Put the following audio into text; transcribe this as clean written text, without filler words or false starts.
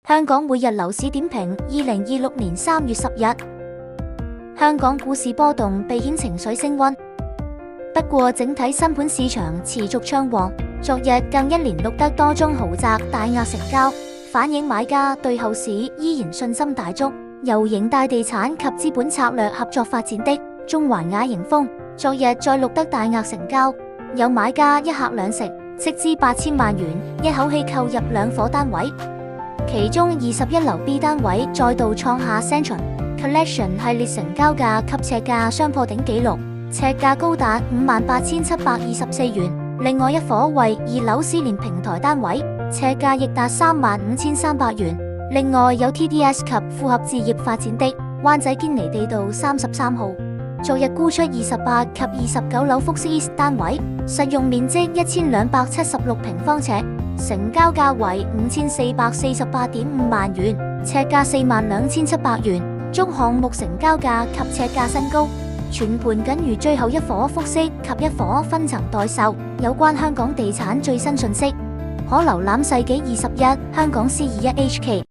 香港每日樓市點評2026年3月10日，香港股市波動，避險情緒升溫。不過整體新盤市場持續暢旺，昨日更一連錄得多宗豪宅大額成交，反映買家對後市依然信心大足。由盈大地產及資本策略合作發展的中環雅盈豐，昨日再錄得大額成交，有買家一客兩食，斥資8000萬元，一口氣購入2伙單位。其中21樓 B 單位再度創下 Centrum Collection 系列成交價及尺價雙破頂紀錄，尺價高達58,724元。另外一伙為2樓思廉平台單位，尺價亦達35,300元。另外有 TDS 及富合置業發展的灣仔堅尼地道33號，昨日沽出28及29樓福斯 East 單位，實用面積1276平方尺，成交價為5448.5萬元，尺價42700元，祝項目成交價及尺價新高。全盤僅餘最後一伙複式及一伙分層待售。有關香港地產最新訊息，可瀏覽世紀21香港C21HK。